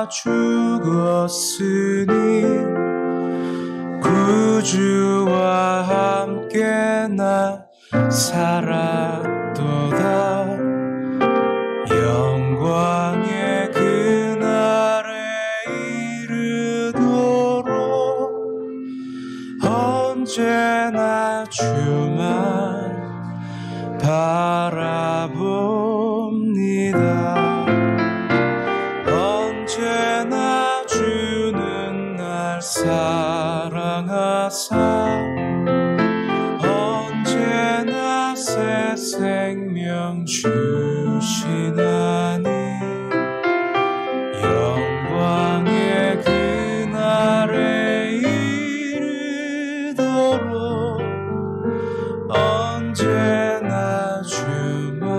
죽었으니 구주와 함께 나 살았도다. 영광의 그날에 이르도록 언제나 주만 바라봅니다. 언제나 주는 날 사랑하사 언제나 새 생명 주시나니 영광의 그날에 이르도록 언제나 주만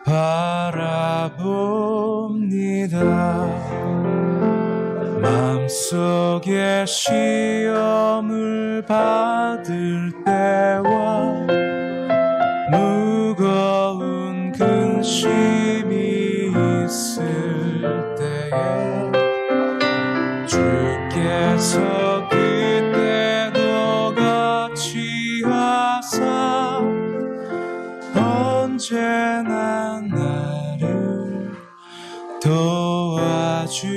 바라봅니다. 마음속에 시험을 받을 때와 무거운 근심이 있을 때에 주께서 그때도 같이 하사 언제나 나를 도와주시네.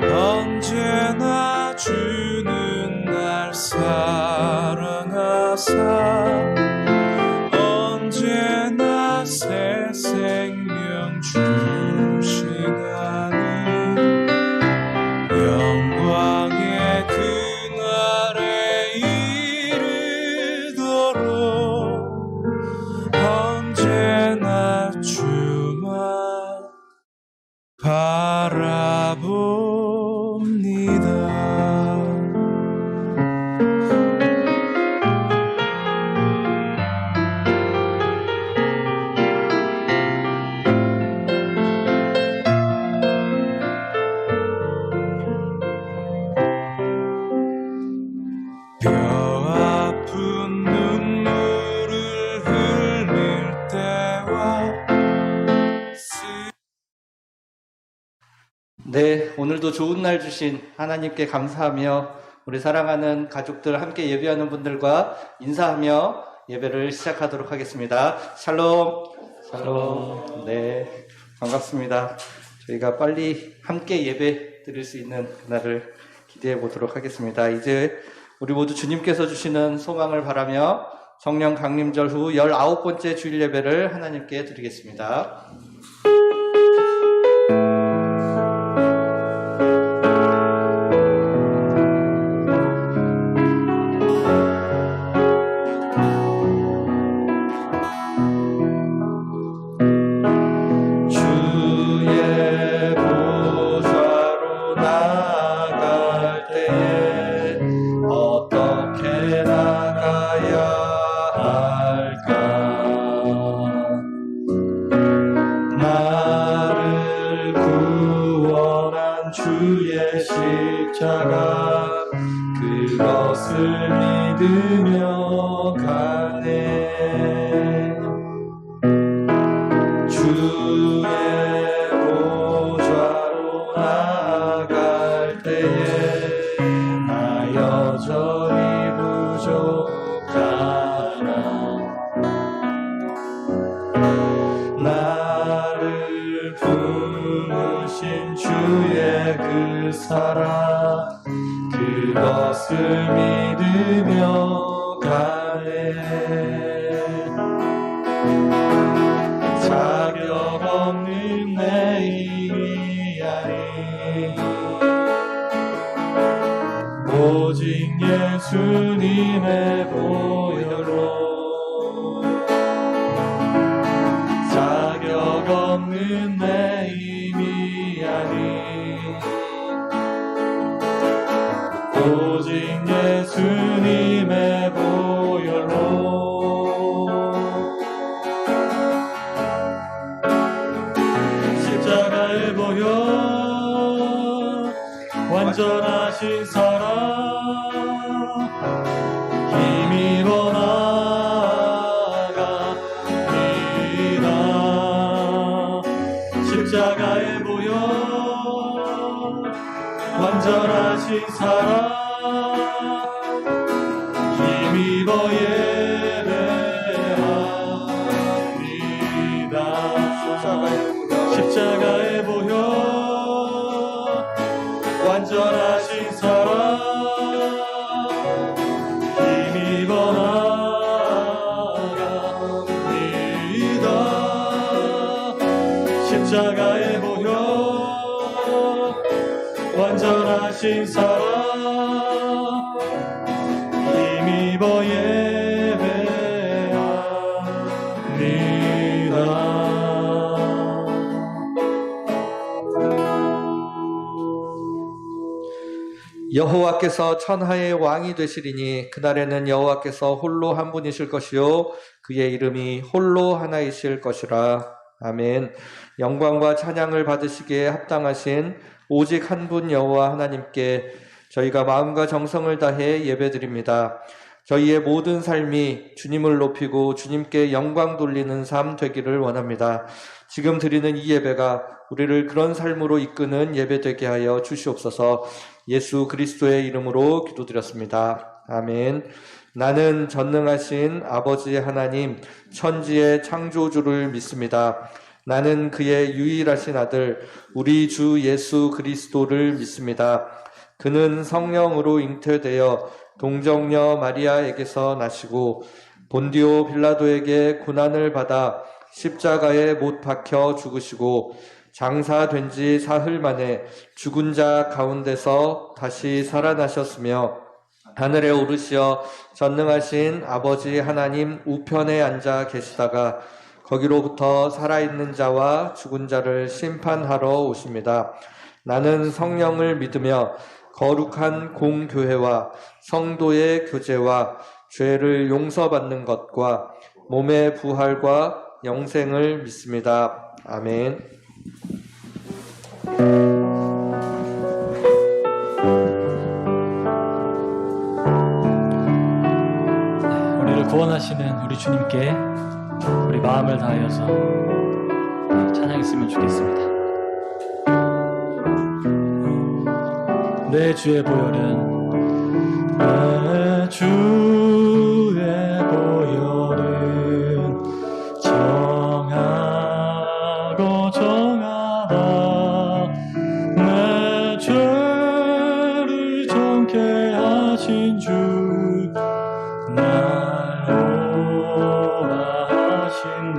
언제나 주는 날 사랑하사 언제나 새 생명 주시나니 영광의 그날에 이르도록 언제나 주만 바라봅니다. 뼈아픈 눈물을 흘릴 때와 네, 오늘도 좋은 날 주신 하나님께 감사하며 우리 사랑하는 가족들 함께 예배하는 분들과 인사하며 예배를 시작하도록 하겠습니다. 샬롬. 샬롬. 네, 반갑습니다. 저희가 빨리 함께 예배 드릴 수 있는 그날을 기대해 보도록 하겠습니다. 이제 우리 모두 주님께서 주시는 소망을 바라며 성령 강림절 후 19번째 주일 예배를 하나님께 드리겠습니다. 그것을 믿으며 가네. 주의 보좌로 나아갈 때에 나 여전히 부족하나. 나를 부르신 주의 그 사랑 그것을 믿으며 가네. 자격 없는 내 힘이 아닌 오직 예수님의 보혈로 자격 없는 내 힘이 아닌 오직 예수님의 보혈로 십자가의 보혈 완전하신 사랑 힘입어 나아갑니다. 십자가의 보혈 완전하신 사랑 힘입어 예배합니다. 십자가의 보혈 완전하신 사랑 힘입어 나갑니다. 십자가의 보혈 완전하신 사랑 힘입어 예배합니다. 여호와께서 천하의 왕이 되시리니 그날에는 여호와께서 홀로 한 분이실 것이요 그의 이름이 홀로 하나이실 것이라. 아멘. 영광과 찬양을 받으시기에 합당하신 오직 한 분 여호와 하나님께 저희가 마음과 정성을 다해 예배드립니다. 저희의 모든 삶이 주님을 높이고 주님께 영광 돌리는 삶 되기를 원합니다. 지금 드리는 이 예배가 우리를 그런 삶으로 이끄는 예배 되게 하여 주시옵소서. 예수 그리스도의 이름으로 기도드렸습니다. 아멘. 나는 전능하신 아버지 하나님, 천지의 창조주를 믿습니다. 나는 그의 유일하신 아들, 우리 주 예수 그리스도를 믿습니다. 그는 성령으로 잉태되어 동정녀 마리아에게서 나시고 본디오 빌라도에게 고난을 받아 십자가에 못 박혀 죽으시고 장사된 지 사흘 만에 죽은 자 가운데서 다시 살아나셨으며 하늘에 오르시어 전능하신 아버지 하나님 우편에 앉아 계시다가 거기로부터 살아있는 자와 죽은 자를 심판하러 오십니다. 나는 성령을 믿으며 거룩한 공교회와 성도의 교제와 죄를 용서받는 것과 몸의 부활과 영생을 믿습니다. 아멘. 우리를 구원하시는 우리 주님께 우리 마음을 다하여서 찬양했으면 좋겠습니다. 내 주의 보혈은 내 주의 보혈은 정하고 정하다 내 죄를 정케 하신 주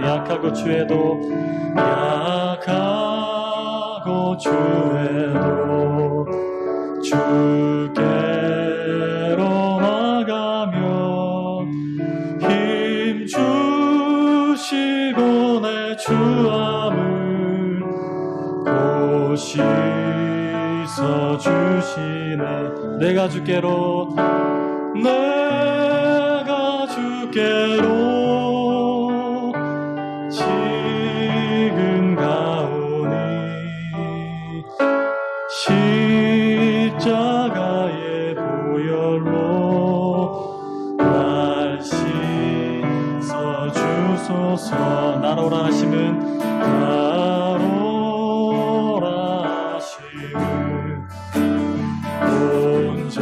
약하고 죄도 약하고 죄도 주께로 나가며 힘 주시고 내 주함을 곧 씻어 주시네. 내가 주께로 지금 가오니 십자가의 보혈로 날 씻어 주소서. 나로라 하심은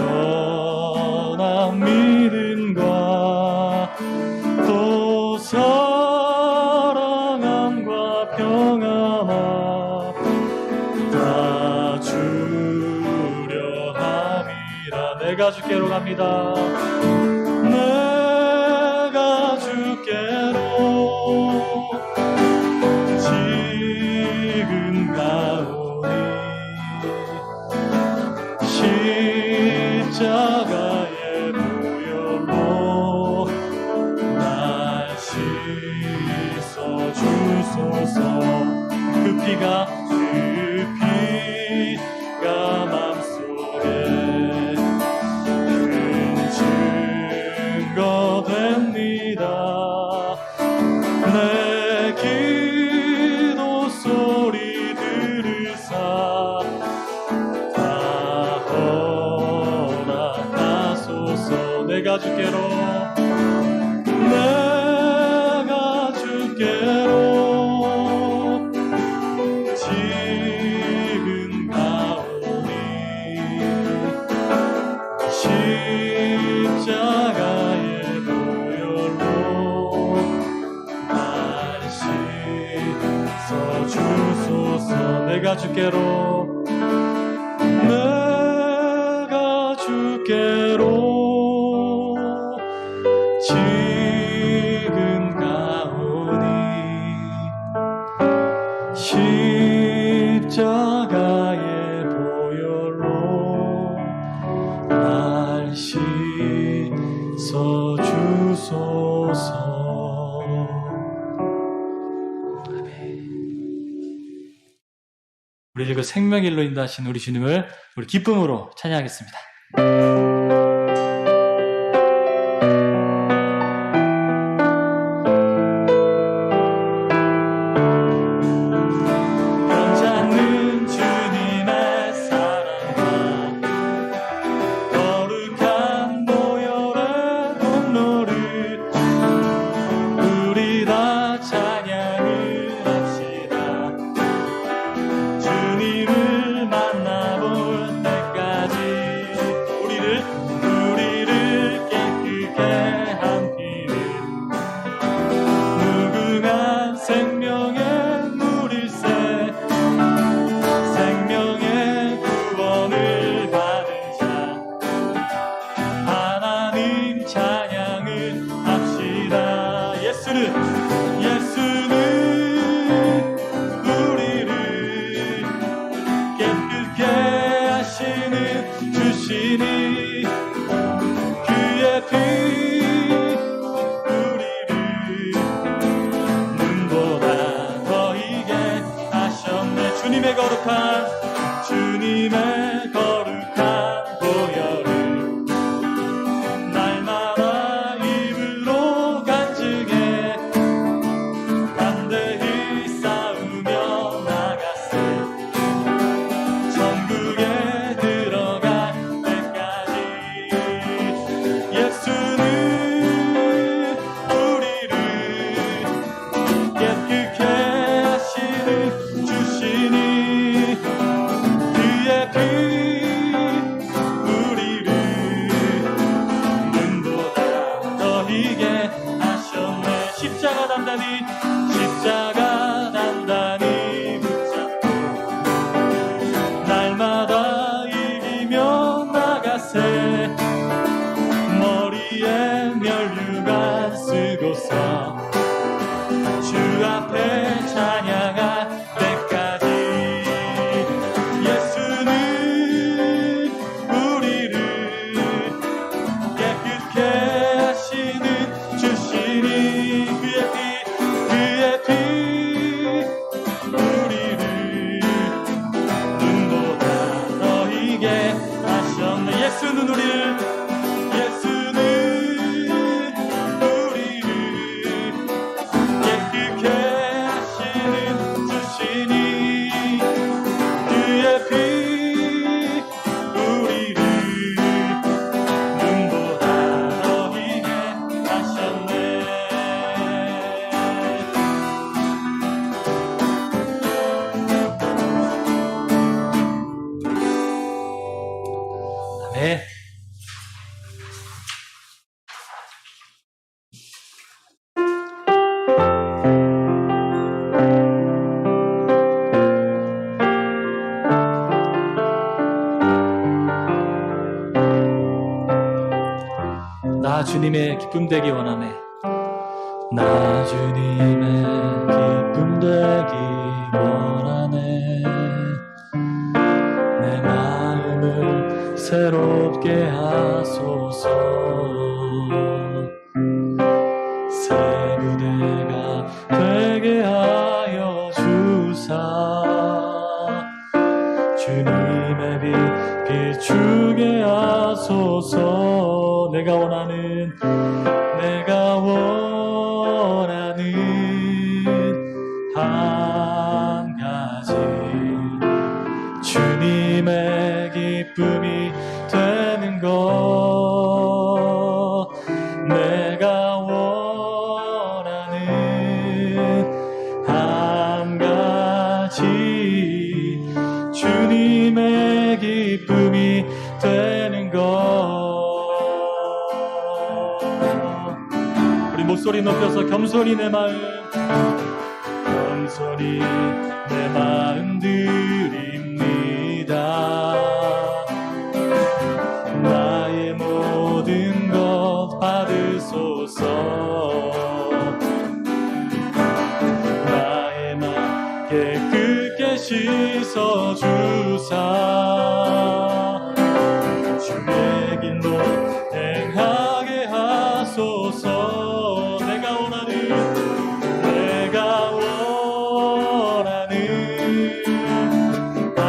온전한 믿음과 또 사랑함과 평안함 다 주려 함이라. 내가 주께로 갑니다. 내가 주께로 지금 가오니 십자가의 보혈로 날 씻어 주소서. 그 피가 맘속에 큰 증거 됩니다. 내 기도 소리 들으사 다 허락하소서. 내가 주께로 지금 주소서. 내가 주께로 내가 주께로 지금 가오니 십자가의 보혈로 날 씻어 주소서. 우리를 그 생명일로 인도하신 우리 주님을 우리 기쁨으로 찬양하겠습니다. 변치 않는 주님의 사랑과 거룩한 보혈의 공로를 우리 다 찬양을 합시다. 주님을 만나볼 때까지 우리를 깨끗게 한 피는 무궁한 생명의 물일새. 생명의 구원을 받은 자 하나님 찬양을 합시다. 예수는 우리를 깨끗게 하시는 주시니 그의 피 우리를 눈보다 더 이게 하셨네. 주님의 거룩한 보혈을 날마다 입으로 간증해 담대히 싸우며 나갔을 천국에 들어갈 때까지. 예수는 우리를 깨끗게 하시는 주시니 그의 피 우리를 눈보다 더 희게 하셨네. 십자가 단단히 붙잡고 날마다 이기며 나가세. 머리에 면류관 쓰고서 주 앞에 찬양할 때까지. 예수는 우리를 깨끗게 하시는 주시니 그의 피 우리를 눈보다 더 희게 하셨네. 예수는 우리를 깨끗게 하시는 주시니 그의 피 우리를 눈보다 더 희게 하셨네. 아멘. 나 주님의 기쁨 되기 원하네. 나 주님의 기쁨 되기 원하네. 내 마음을 새롭게 하소서. 새 무대가 되게 하여 주사. 주님의 빛 비추게 하소서. 내가 원하는 한 가지 주님의 기쁨이 되는 것. 내가 원하는 한 가지 주님의 기쁨이 되는 것. 우리 목소리 높여서 겸손히 내 마음 소리 내 마음 드립니다. 나의 모든 것 받으소서. 나의 맘 깨끗게 씻어주사 주의 길로 행하게 하소서. 내가 원하는 한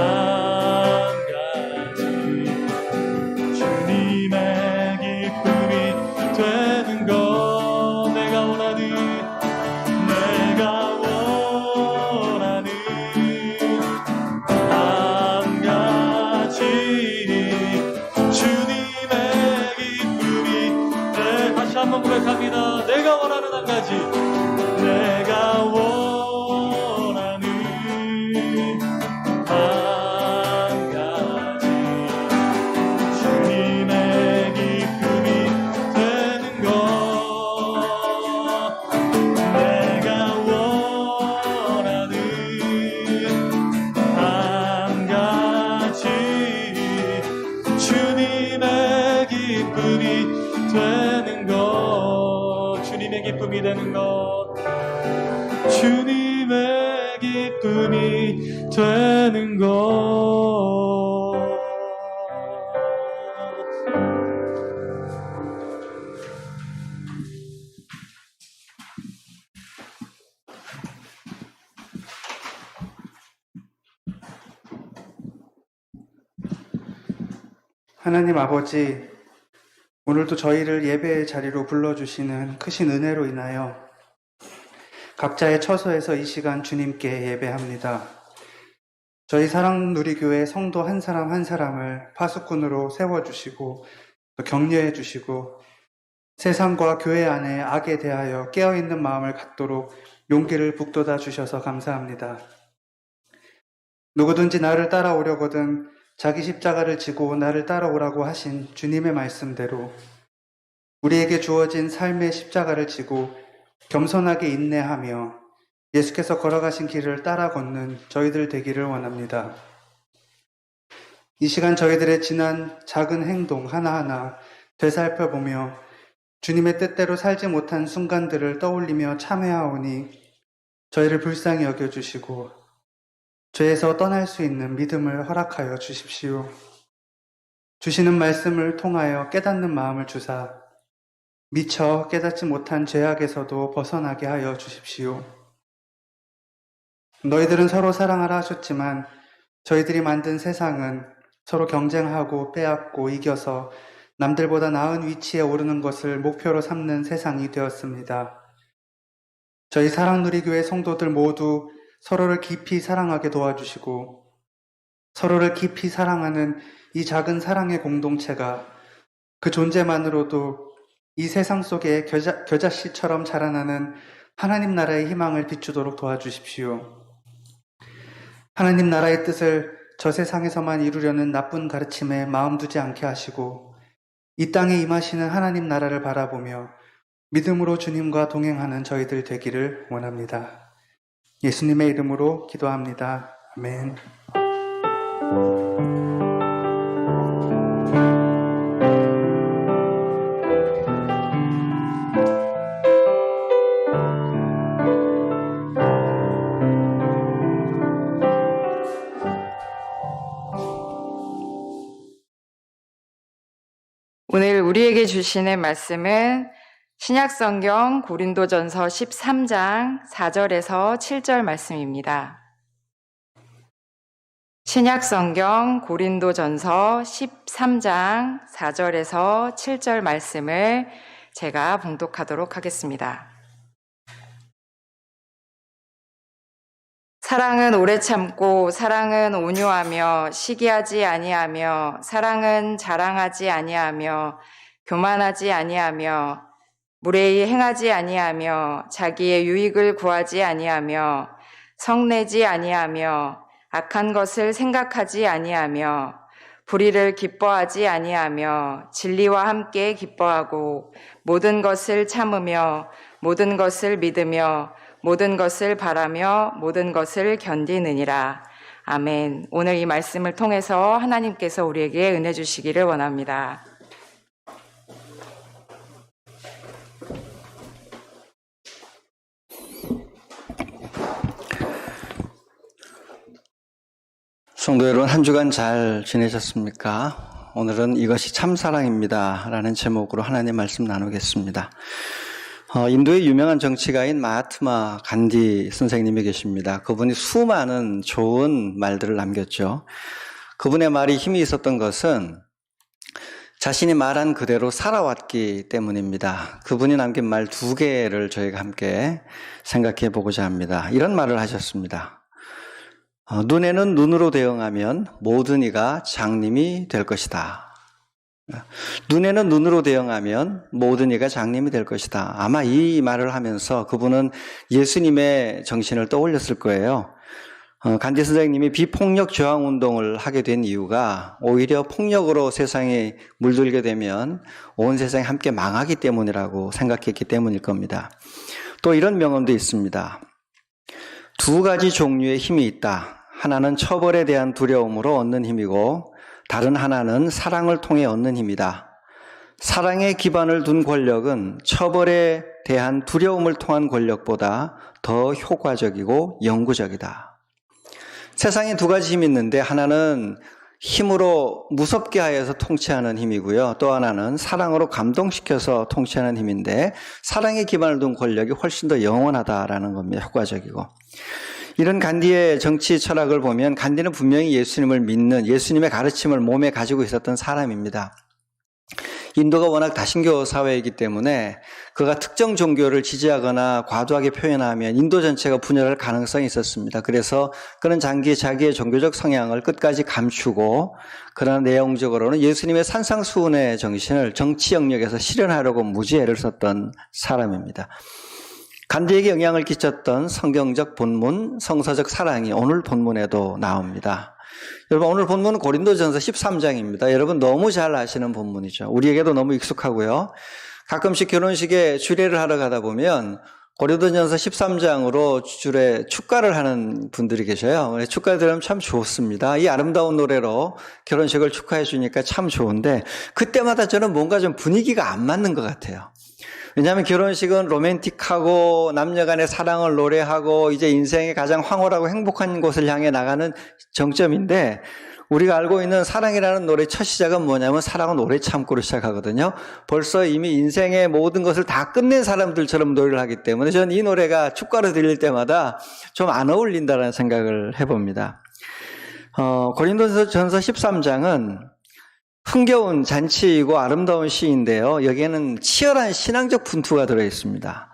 가지 주님의 기쁨이 되는 것. 내가 원하는 한 가지 주님의 기쁨이 다시 한번 고백합니다. 내가 원하는 한 가지. 내가 원하는 한 가지 주님의 기쁨이 되는 것. 내가 원하는 한 가지 주님의 기쁨이 되는 것. 주님의 기쁨이 되는 것. 주님의 기쁨이 되는 것. 하나님 아버지, 오늘도 저희를 예배의 자리로 불러주시는 크신 은혜로 인하여 각자의 처소에서 이 시간 주님께 예배합니다. 저희 사랑누리교회 성도 한 사람 한 사람을 파수꾼으로 세워주시고 또 격려해 주시고 세상과 교회 안에 악에 대하여 깨어있는 마음을 갖도록 용기를 북돋아 주셔서 감사합니다. 누구든지 나를 따라오려거든 자기 십자가를 지고 나를 따라오라고 하신 주님의 말씀대로 우리에게 주어진 삶의 십자가를 지고 겸손하게 인내하며 예수께서 걸어가신 길을 따라 걷는 저희들 되기를 원합니다. 이 시간 저희들의 지난 작은 행동 하나하나 되살펴보며 주님의 뜻대로 살지 못한 순간들을 떠올리며 참회하오니 저희를 불쌍히 여겨주시고 죄에서 떠날 수 있는 믿음을 허락하여 주십시오. 주시는 말씀을 통하여 깨닫는 마음을 주사 미처 깨닫지 못한 죄악에서도 벗어나게 하여 주십시오. 너희들은 서로 사랑하라 하셨지만 저희들이 만든 세상은 서로 경쟁하고 빼앗고 이겨서 남들보다 나은 위치에 오르는 것을 목표로 삼는 세상이 되었습니다. 저희 사랑누리교회 성도들 모두 서로를 깊이 사랑하게 도와주시고 서로를 깊이 사랑하는 이 작은 사랑의 공동체가 그 존재만으로도 이 세상 속에 겨자씨처럼 자라나는 하나님 나라의 희망을 비추도록 도와주십시오. 하나님 나라의 뜻을 저 세상에서만 이루려는 나쁜 가르침에 마음 두지 않게 하시고 이 땅에 임하시는 하나님 나라를 바라보며 믿음으로 주님과 동행하는 저희들 되기를 원합니다. 예수님의 이름으로 기도합니다. 아멘. 오늘 우리에게 주시는 말씀은 신약성경 고린도전서 13장 4절에서 7절 말씀입니다. 신약성경 고린도전서 13장 4절에서 7절 말씀을 제가 봉독하도록 하겠습니다. 사랑은 오래 참고 사랑은 온유하며 시기하지 아니하며 사랑은 자랑하지 아니하며 교만하지 아니하며 무례히 행하지 아니하며 자기의 유익을 구하지 아니하며 성내지 아니하며 악한 것을 생각하지 아니하며 불의를 기뻐하지 아니하며 진리와 함께 기뻐하고 모든 것을 참으며 모든 것을 믿으며 모든 것을 바라며 모든 것을 견디느니라. 아멘. 오늘 이 말씀을 통해서 하나님께서 우리에게 은혜 주시기를 원합니다. 성도 여러분, 한 주간 잘 지내셨습니까? 오늘은 이것이 참사랑입니다 라는 제목으로 하나님 말씀 나누겠습니다. 인도의 유명한 정치가인 마하트마 간디 선생님이 계십니다. 그분이 수많은 좋은 말들을 남겼죠. 그분의 말이 힘이 있었던 것은 자신이 말한 그대로 살아왔기 때문입니다. 그분이 남긴 말 2개를 저희가 함께 생각해 보고자 합니다. 이런 말을 하셨습니다. 눈에는 눈으로 대응하면 모든 이가 장님이 될 것이다. 눈에는 눈으로 대응하면 모든 이가 장님이 될 것이다. 아마 이 말을 하면서 그분은 예수님의 정신을 떠올렸을 거예요. 간디 선생님이 비폭력 저항 운동을 하게 된 이유가 오히려 폭력으로 세상에 물들게 되면 온 세상이 함께 망하기 때문이라고 생각했기 때문일 겁니다. 또 이런 명언도 있습니다. 2가지 종류의 힘이 있다. 하나는 처벌에 대한 두려움으로 얻는 힘이고 다른 하나는 사랑을 통해 얻는 힘이다. 사랑에 기반을 둔 권력은 처벌에 대한 두려움을 통한 권력보다 더 효과적이고 영구적이다. 세상에 2가지 힘이 있는데 하나는 힘으로 무섭게 하여서 통치하는 힘이고요. 또 하나는 사랑으로 감동시켜서 통치하는 힘인데 사랑에 기반을 둔 권력이 훨씬 더 영원하다라는 겁니다. 효과적이고. 이런 간디의 정치 철학을 보면 간디는 분명히 예수님을 믿는 예수님의 가르침을 몸에 가지고 있었던 사람입니다. 인도가 워낙 다신교 사회이기 때문에 그가 특정 종교를 지지하거나 과도하게 표현하면 인도 전체가 분열할 가능성이 있었습니다. 그래서 그는 자기의 종교적 성향을 끝까지 감추고 그러나 내용적으로는 예수님의 산상수훈의 정신을 정치 영역에서 실현하려고 무지애를 썼던 사람입니다. 간디에게 영향을 끼쳤던 성경적 본문, 성서적 사랑이 오늘 본문에도 나옵니다. 여러분, 오늘 본문은 고린도전서 13장입니다. 여러분 너무 잘 아시는 본문이죠. 우리에게도 너무 익숙하고요. 가끔씩 결혼식에 주례를 하러 가다 보면 고린도전서 13장으로 주례 축가를 하는 분들이 계셔요. 축가 들으면 참 좋습니다. 이 아름다운 노래로 결혼식을 축하해 주니까 참 좋은데 그때마다 저는 뭔가 좀 분위기가 안 맞는 것 같아요. 왜냐하면 결혼식은 로맨틱하고 남녀간의 사랑을 노래하고 이제 인생의 가장 황홀하고 행복한 곳을 향해 나가는 정점인데 우리가 알고 있는 사랑이라는 노래 첫 시작은 뭐냐면 사랑은 오래 참고로 시작하거든요. 벌써 이미 인생의 모든 것을 다 끝낸 사람들처럼 노래를 하기 때문에 저는 이 노래가 축가로 들릴 때마다 좀 안 어울린다는 생각을 해봅니다. 고린도전서 13장은 흥겨운 잔치이고 아름다운 시인데요. 여기에는 치열한 신앙적 분투가 들어있습니다.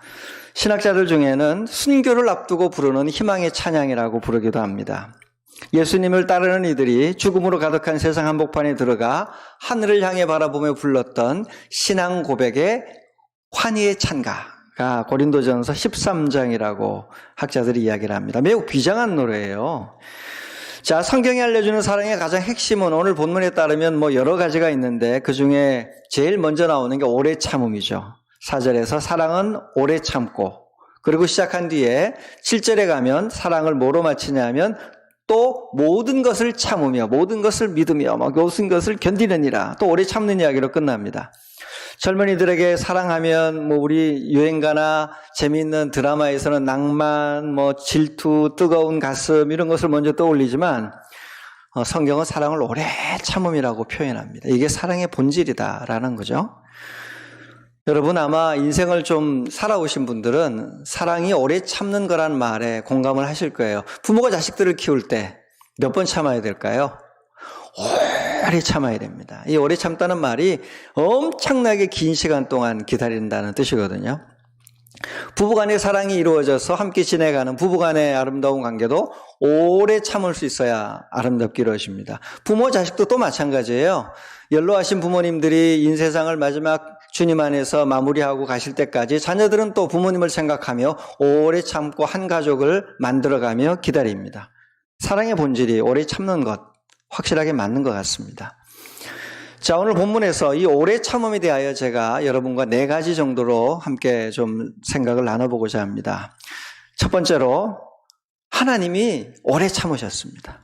신학자들 중에는 순교를 앞두고 부르는 희망의 찬양이라고 부르기도 합니다. 예수님을 따르는 이들이 죽음으로 가득한 세상 한복판에 들어가 하늘을 향해 바라보며 불렀던 신앙 고백의 환희의 찬가가 고린도전서 13장이라고 학자들이 이야기를 합니다. 매우 비장한 노래예요. 자, 성경이 알려주는 사랑의 가장 핵심은 오늘 본문에 따르면 여러 가지가 있는데 그 중에 제일 먼저 나오는 게 오래 참음이죠. 4절에서 사랑은 오래 참고, 그리고 시작한 뒤에 7절에 가면 사랑을 뭐로 마치냐면 또 모든 것을 참으며 모든 것을 믿으며 모든 것을 견디느니라, 또 오래 참는 이야기로 끝납니다. 젊은이들에게 사랑하면 우리 유행가나 재미있는 드라마에서는 낭만, 질투, 뜨거운 가슴 이런 것을 먼저 떠올리지만 성경은 사랑을 오래 참음이라고 표현합니다. 이게 사랑의 본질이다라는 거죠. 여러분 아마 인생을 좀 살아오신 분들은 사랑이 오래 참는 거란 말에 공감을 하실 거예요. 부모가 자식들을 키울 때 몇 번 참아야 될까요? 오래 참아야 됩니다. 이 오래 참다는 말이 엄청나게 긴 시간 동안 기다린다는 뜻이거든요. 부부간의 사랑이 이루어져서 함께 지내가는 부부간의 아름다운 관계도 오래 참을 수 있어야 아름답게 이루어집니다. 부모 자식도 또 마찬가지예요. 연로하신 부모님들이 인세상을 마지막 주님 안에서 마무리하고 가실 때까지 자녀들은 또 부모님을 생각하며 오래 참고 한 가족을 만들어가며 기다립니다. 사랑의 본질이 오래 참는 것, 확실하게 맞는 것 같습니다. 자, 오늘 본문에서 이 오래 참음에 대하여 제가 여러분과 4가지 정도로 함께 좀 생각을 나눠보고자 합니다. 첫 번째로 하나님이 오래 참으셨습니다.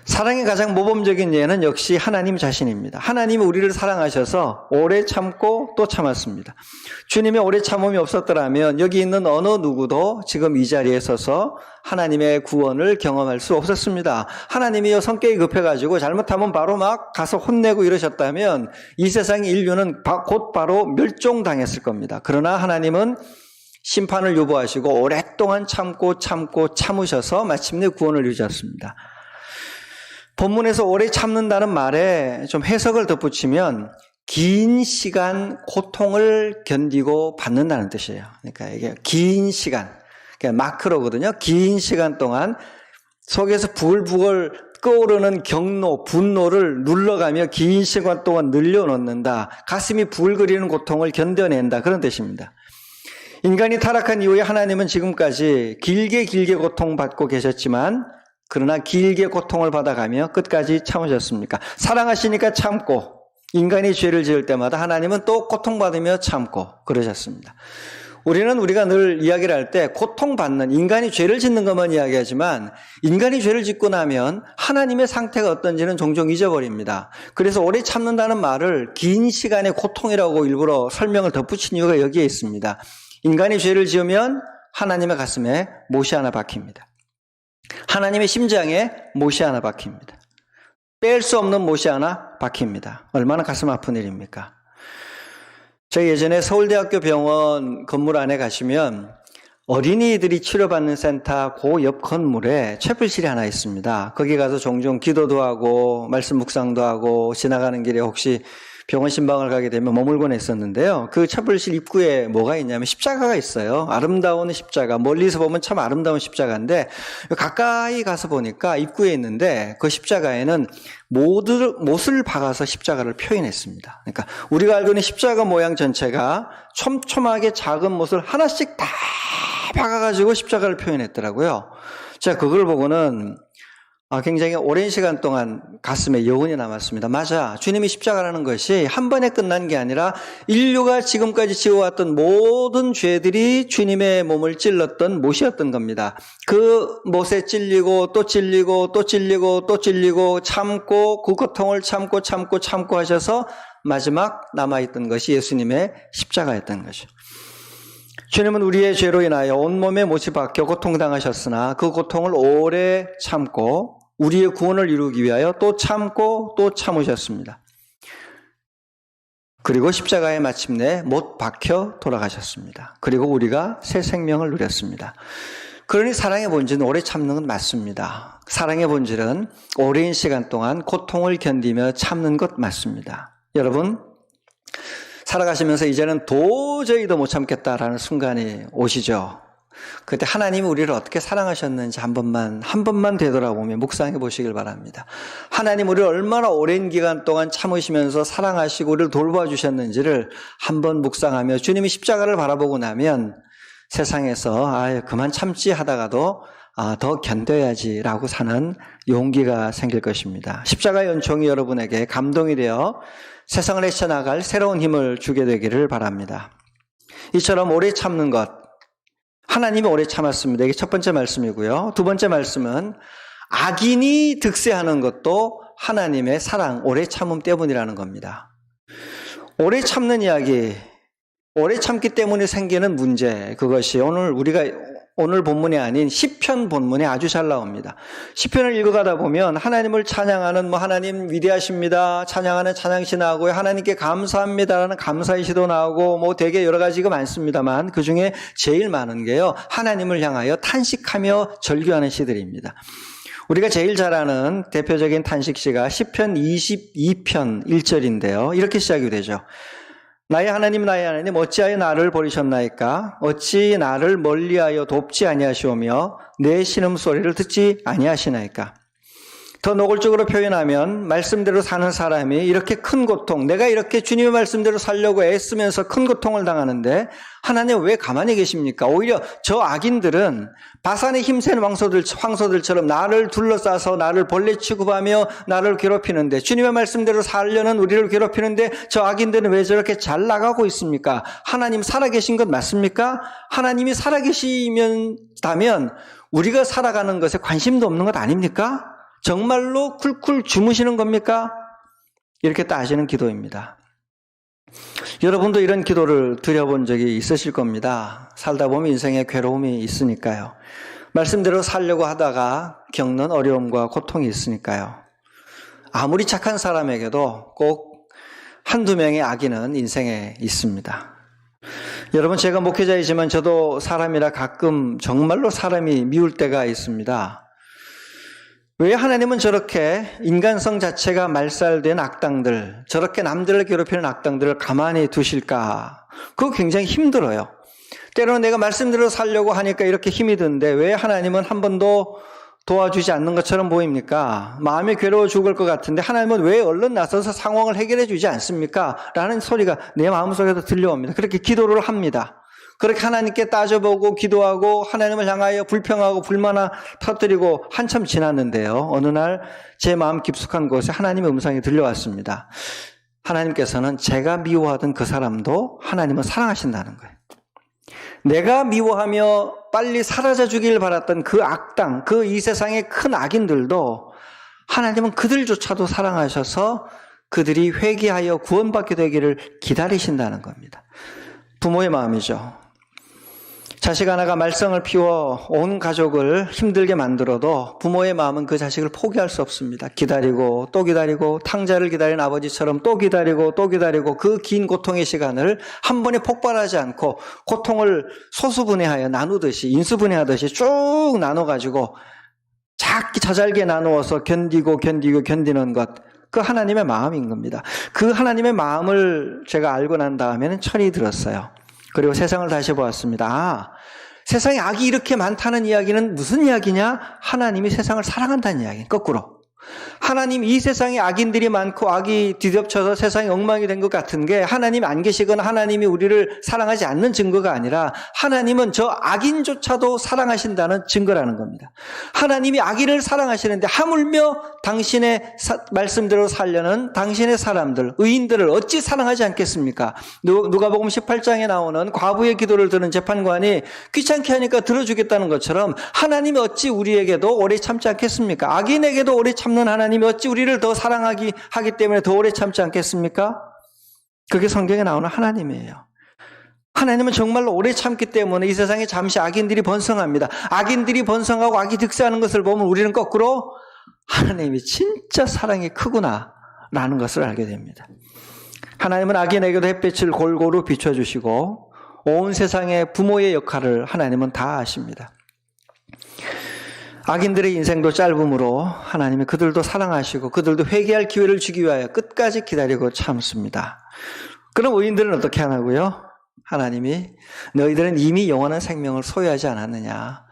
사랑의 가장 모범적인 예는 역시 하나님 자신입니다. 하나님이 우리를 사랑하셔서 오래 참고 또 참았습니다. 주님의 오래 참음이 없었더라면 여기 있는 어느 누구도 지금 이 자리에 서서 하나님의 구원을 경험할 수 없었습니다. 하나님이요 성격이 급해가지고 잘못하면 바로 막 가서 혼내고 이러셨다면 이 세상의 인류는 곧 바로 멸종당했을 겁니다. 그러나 하나님은 심판을 유보하시고 오랫동안 참으셔서 마침내 구원을 이루셨습니다. 본문에서 오래 참는다는 말에 좀 해석을 덧붙이면 긴 시간 고통을 견디고 받는다는 뜻이에요. 그러니까 이게 긴 시간, 그러니까 마크로거든요. 긴 시간 동안 속에서 부글부글 끓어오르는 경로, 분노를 눌러가며 긴 시간 동안 늘려놓는다. 가슴이 부글거리는 고통을 견뎌낸다. 그런 뜻입니다. 인간이 타락한 이후에 하나님은 지금까지 길게 고통받고 계셨지만 그러나 길게 고통을 받아가며 끝까지 참으셨습니까? 사랑하시니까 참고 인간이 죄를 지을 때마다 하나님은 또 고통받으며 참고 그러셨습니다. 우리가 늘 이야기를 할 때 고통받는 인간이 죄를 짓는 것만 이야기하지만 인간이 죄를 짓고 나면 하나님의 상태가 어떤지는 종종 잊어버립니다. 그래서 오래 참는다는 말을 긴 시간의 고통이라고 일부러 설명을 덧붙인 이유가 여기에 있습니다. 인간이 죄를 지으면 하나님의 가슴에 못이 하나 박힙니다. 하나님의 심장에 못이 하나 박힙니다. 뺄 수 없는 못이 하나 박힙니다. 얼마나 가슴 아픈 일입니까? 저희 예전에 서울대학교 병원 건물 안에 가시면 어린이들이 치료받는 센터 그 옆 건물에 채플실이 하나 있습니다. 거기 가서 종종 기도도 하고 말씀 묵상도 하고 지나가는 길에 혹시 병원 신방을 가게 되면 머물곤 했었는데요. 그 채플실 입구에 뭐가 있냐면 십자가가 있어요. 아름다운 십자가. 멀리서 보면 참 아름다운 십자가인데 가까이 가서 보니까 입구에 있는데 그 십자가에는 못을 박아서 십자가를 표현했습니다. 그러니까 우리가 알고 있는 십자가 모양 전체가 촘촘하게 작은 못을 하나씩 다 박아가지고 십자가를 표현했더라고요. 제가 그걸 보고는 굉장히 오랜 시간 동안 가슴에 여운이 남았습니다. 맞아. 주님이 십자가라는 것이 한 번에 끝난 게 아니라 인류가 지금까지 지어왔던 모든 죄들이 주님의 몸을 찔렀던 못이었던 겁니다. 그 못에 찔리고 또 찔리고 또 찔리고 또 찔리고 참고 그 고통을 참고 하셔서 마지막 남아있던 것이 예수님의 십자가였던 거죠. 주님은 우리의 죄로 인하여 온몸에 못이 박혀 고통당하셨으나 그 고통을 오래 참고 우리의 구원을 이루기 위하여 또 참고 또 참으셨습니다. 그리고 십자가에 마침내 못 박혀 돌아가셨습니다. 그리고 우리가 새 생명을 누렸습니다. 그러니 사랑의 본질은 오래 참는 건 맞습니다. 사랑의 본질은 오랜 시간 동안 고통을 견디며 참는 것 맞습니다. 여러분, 살아가시면서 이제는 도저히 더 못 참겠다라는 순간이 오시죠. 그때 하나님이 우리를 어떻게 사랑하셨는지 한 번만 되돌아보며 묵상해 보시길 바랍니다. 하나님 우리를 얼마나 오랜 기간 동안 참으시면서 사랑하시고 우리를 돌봐주셨는지를 한번 묵상하며 주님이 십자가를 바라보고 나면 세상에서 그만 참지 하다가도 더 견뎌야지라고 사는 용기가 생길 것입니다. 십자가의 은총이 여러분에게 감동이 되어 세상을 헤쳐나갈 새로운 힘을 주게 되기를 바랍니다. 이처럼 오래 참는 것, 하나님이 오래 참았습니다. 이게 첫 번째 말씀이고요. 두 번째 말씀은 악인이 득세하는 것도 하나님의 사랑, 오래 참음 때문이라는 겁니다. 오래 참는 이야기, 오래 참기 때문에 생기는 문제, 그것이 오늘 본문이 아닌 시편 본문에 아주 잘 나옵니다. 시편을 읽어가다 보면 하나님을 찬양하는 하나님 위대하십니다. 찬양하는 찬양시 나오고요. 하나님께 감사합니다라는 감사의 시도 나오고 되게 여러 가지가 많습니다만 그 중에 제일 많은 게요. 하나님을 향하여 탄식하며 절규하는 시들입니다. 우리가 제일 잘 아는 대표적인 탄식시가 시편 22편 1절인데요. 이렇게 시작이 되죠. 나의 하나님 어찌하여 나를 버리셨나이까? 어찌 나를 멀리하여 돕지 아니하시오며 내 신음소리를 듣지 아니하시나이까? 더 노골적으로 표현하면 말씀대로 사는 사람이 이렇게 큰 고통, 내가 이렇게 주님의 말씀대로 살려고 애쓰면서 큰 고통을 당하는데 하나님 왜 가만히 계십니까? 오히려 저 악인들은 바산에 힘센 황소들처럼 나를 둘러싸서 나를 벌레 취급하며 나를 괴롭히는데, 주님의 말씀대로 살려는 우리를 괴롭히는데 저 악인들은 왜 저렇게 잘 나가고 있습니까? 하나님 살아계신 것 맞습니까? 하나님이 살아계시다면 우리가 살아가는 것에 관심도 없는 것 아닙니까? 정말로 쿨쿨 주무시는 겁니까? 이렇게 따지는 기도입니다. 여러분도 이런 기도를 드려본 적이 있으실 겁니다. 살다 보면 인생에 괴로움이 있으니까요. 말씀대로 살려고 하다가 겪는 어려움과 고통이 있으니까요. 아무리 착한 사람에게도 꼭 한두 명의 악인은 인생에 있습니다. 여러분, 제가 목회자이지만 저도 사람이라 가끔 정말로 사람이 미울 때가 있습니다. 왜 하나님은 저렇게 인간성 자체가 말살된 악당들, 저렇게 남들을 괴롭히는 악당들을 가만히 두실까? 그거 굉장히 힘들어요. 때로는 내가 말씀대로 살려고 하니까 이렇게 힘이 드는데 왜 하나님은 한 번도 도와주지 않는 것처럼 보입니까? 마음이 괴로워 죽을 것 같은데 하나님은 왜 얼른 나서서 상황을 해결해 주지 않습니까? 라는 소리가 내 마음속에서 들려옵니다. 그렇게 기도를 합니다. 그렇게 하나님께 따져보고 기도하고 하나님을 향하여 불평하고 불만을 터뜨리고 한참 지났는데요. 어느 날 제 마음 깊숙한 곳에 하나님의 음성이 들려왔습니다. 하나님께서는 제가 미워하던 그 사람도 하나님은 사랑하신다는 거예요. 내가 미워하며 빨리 사라져 주길 바랐던 그 악당, 그 이 세상의 큰 악인들도 하나님은 그들조차도 사랑하셔서 그들이 회개하여 구원받게 되기를 기다리신다는 겁니다. 부모의 마음이죠. 자식 하나가 말썽을 피워 온 가족을 힘들게 만들어도 부모의 마음은 그 자식을 포기할 수 없습니다. 기다리고 또 기다리고 탕자를 기다린 아버지처럼 또 기다리고 또 기다리고 그 긴 고통의 시간을 한 번에 폭발하지 않고 고통을 소수분해하여 나누듯이 인수분해하듯이 쭉 나눠가지고 자잘게 나누어서 견디는 것, 그 하나님의 마음인 겁니다. 그 하나님의 마음을 제가 알고 난 다음에는 철이 들었어요. 그리고 세상을 다시 보았습니다. 세상에 악이 이렇게 많다는 이야기는 무슨 이야기냐? 하나님이 세상을 사랑한다는 이야기예요. 거꾸로. 하나님, 이 세상에 악인들이 많고 악이 뒤덮쳐서 세상이 엉망이 된 것 같은 게 하나님이 안 계시거나 하나님이 우리를 사랑하지 않는 증거가 아니라 하나님은 저 악인조차도 사랑하신다는 증거라는 겁니다. 하나님이 악인을 사랑하시는데 하물며 당신의 말씀대로 살려는 당신의 사람들, 의인들을 어찌 사랑하지 않겠습니까? 누가복음 18장에 나오는 과부의 기도를 들은 재판관이 귀찮게 하니까 들어주겠다는 것처럼 하나님이 어찌 우리에게도 오래 참지 않겠습니까? 악인에게도 오래 참는 하나님이 어찌 우리를 더 사랑하기 때문에 더 오래 참지 않겠습니까? 그게 성경에 나오는 하나님이에요. 하나님은 정말로 오래 참기 때문에 이 세상에 잠시 악인들이 번성합니다. 악인들이 번성하고 악이 득세하는 것을 보면 우리는 거꾸로 하나님이 진짜 사랑이 크구나 라는 것을 알게 됩니다. 하나님은 악인에게도 햇빛을 골고루 비춰주시고 온 세상의 부모의 역할을 하나님은 다 아십니다. 악인들의 인생도 짧으므로 하나님이 그들도 사랑하시고 그들도 회개할 기회를 주기 위하여 끝까지 기다리고 참습니다. 그럼 의인들은 어떻게 하냐고요? 하나님이 너희들은 이미 영원한 생명을 소유하지 않았느냐?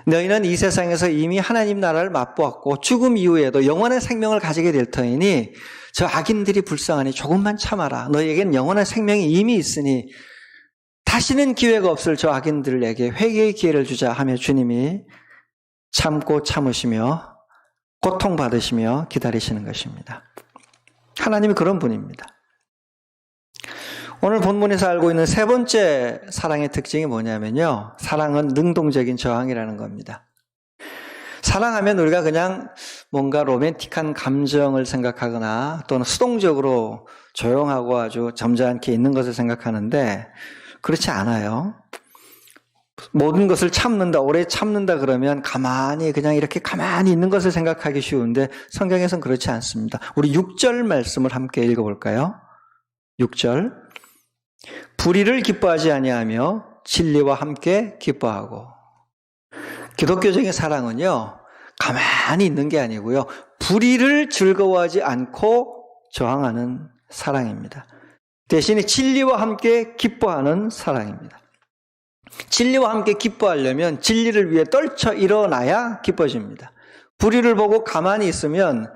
너희는 이 세상에서 이미 하나님 나라를 맛보았고 죽음 이후에도 영원한 생명을 가지게 될 터이니 저 악인들이 불쌍하니 조금만 참아라. 너희에겐 영원한 생명이 이미 있으니 다시는 기회가 없을 저 악인들에게 회개의 기회를 주자 하며 주님이 참고 참으시며 고통받으시며 기다리시는 것입니다. 하나님이 그런 분입니다. 오늘 본문에서 알고 있는 세 번째 사랑의 특징이 뭐냐면요. 사랑은 능동적인 저항이라는 겁니다. 사랑하면 우리가 그냥 뭔가 로맨틱한 감정을 생각하거나 또는 수동적으로 조용하고 아주 점잖게 있는 것을 생각하는데 그렇지 않아요. 모든 것을 참는다, 오래 참는다 그러면 그냥 이렇게 가만히 있는 것을 생각하기 쉬운데 성경에서는 그렇지 않습니다. 우리 6절 말씀을 함께 읽어볼까요? 6절. 불의를 기뻐하지 아니하며 진리와 함께 기뻐하고. 기독교적인 사랑은요, 가만히 있는 게 아니고요, 불의를 즐거워하지 않고 저항하는 사랑입니다. 대신에 진리와 함께 기뻐하는 사랑입니다. 진리와 함께 기뻐하려면 진리를 위해 떨쳐 일어나야 기뻐집니다. 불의를 보고 가만히 있으면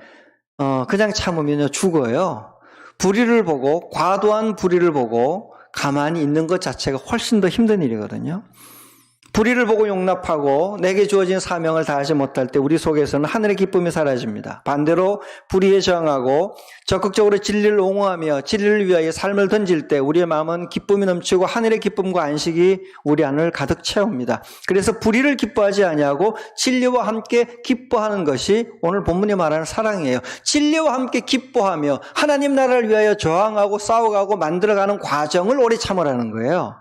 그냥 참으면 죽어요. 불의를 보고, 과도한 불의를 보고 가만히 있는 것 자체가 훨씬 더 힘든 일이거든요. 불의를 보고 용납하고 내게 주어진 사명을 다하지 못할 때 우리 속에서는 하늘의 기쁨이 사라집니다. 반대로 불의에 저항하고 적극적으로 진리를 옹호하며 진리를 위하여 삶을 던질 때 우리의 마음은 기쁨이 넘치고 하늘의 기쁨과 안식이 우리 안을 가득 채웁니다. 그래서 불의를 기뻐하지 아니하고 진리와 함께 기뻐하는 것이 오늘 본문이 말하는 사랑이에요. 진리와 함께 기뻐하며 하나님 나라를 위하여 저항하고 싸워가고 만들어가는 과정을 오래 참으라는 거예요.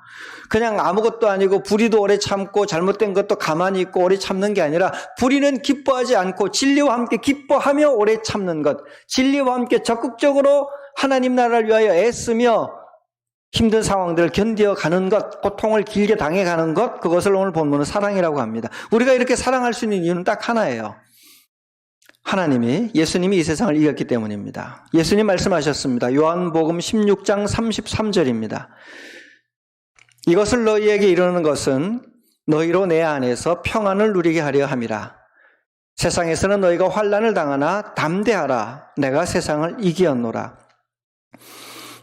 그냥 아무것도 아니고 불의도 오래 참고 잘못된 것도 가만히 있고 오래 참는 게 아니라 불의는 기뻐하지 않고 진리와 함께 기뻐하며 오래 참는 것, 진리와 함께 적극적으로 하나님 나라를 위하여 애쓰며 힘든 상황들을 견뎌가는 것, 고통을 길게 당해가는 것, 그것을 오늘 본문은 사랑이라고 합니다. 우리가 이렇게 사랑할 수 있는 이유는 딱 하나예요. 예수님이 이 세상을 이겼기 때문입니다. 예수님 말씀하셨습니다. 요한복음 16장 33절입니다. 이것을 너희에게 이르는 것은 너희로 내 안에서 평안을 누리게 하려 함이라. 세상에서는 너희가 환난을 당하나 담대하라. 내가 세상을 이기었노라.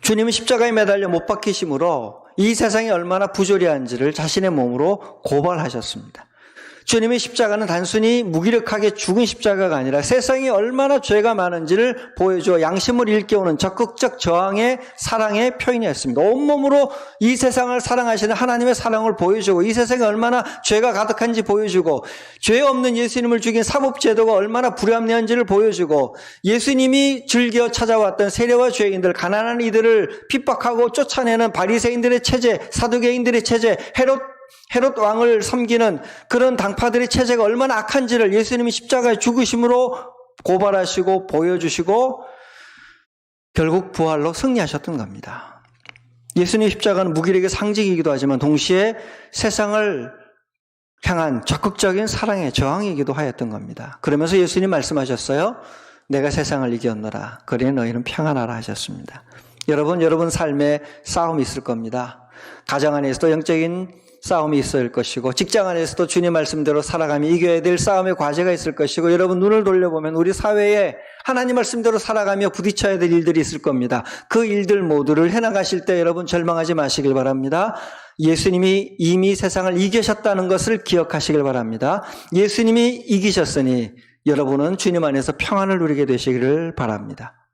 주님은 십자가에 매달려 못 박히심으로 이 세상이 얼마나 부조리한지를 자신의 몸으로 고발하셨습니다. 주님의 십자가는 단순히 무기력하게 죽은 십자가가 아니라 세상이 얼마나 죄가 많은지를 보여주어 양심을 일깨우는 적극적 저항의 사랑의 표현이었습니다. 온몸으로 이 세상을 사랑하시는 하나님의 사랑을 보여주고 이 세상에 얼마나 죄가 가득한지 보여주고 죄 없는 예수님을 죽인 사법제도가 얼마나 불합리한지를 보여주고 예수님이 즐겨 찾아왔던 세리와 죄인들, 가난한 이들을 핍박하고 쫓아내는 바리새인들의 체제, 사두개인들의 체제, 헤롯 왕을 섬기는 그런 당파들의 체제가 얼마나 악한지를 예수님이 십자가에 죽으심으로 고발하시고 보여주시고 결국 부활로 승리하셨던 겁니다. 예수님의 십자가는 무기력의 상징이기도 하지만 동시에 세상을 향한 적극적인 사랑의 저항이기도 하였던 겁니다. 그러면서 예수님 말씀하셨어요. 내가 세상을 이겼노라. 그러니 너희는 평안하라 하셨습니다. 여러분 삶에 싸움이 있을 겁니다. 가정 안에서도 영적인 싸움이 있을 것이고 직장 안에서도 주님 말씀대로 살아가며 이겨야 될 싸움의 과제가 있을 것이고 여러분 눈을 돌려보면 우리 사회에 하나님 말씀대로 살아가며 부딪혀야 될 일들이 있을 겁니다. 그 일들 모두를 해나가실 때 여러분 절망하지 마시길 바랍니다. 예수님이 이미 세상을 이기셨다는 것을 기억하시길 바랍니다. 예수님이 이기셨으니 여러분은 주님 안에서 평안을 누리게 되시기를 바랍니다.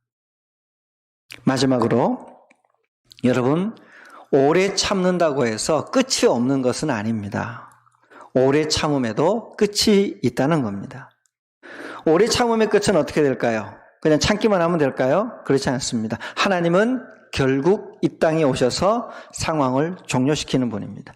마지막으로 여러분 오래 참는다고 해서 끝이 없는 것은 아닙니다. 오래 참음에도 끝이 있다는 겁니다. 오래 참음의 끝은 어떻게 될까요? 그냥 참기만 하면 될까요? 그렇지 않습니다. 하나님은 결국 이 땅에 오셔서 상황을 종료시키는 분입니다.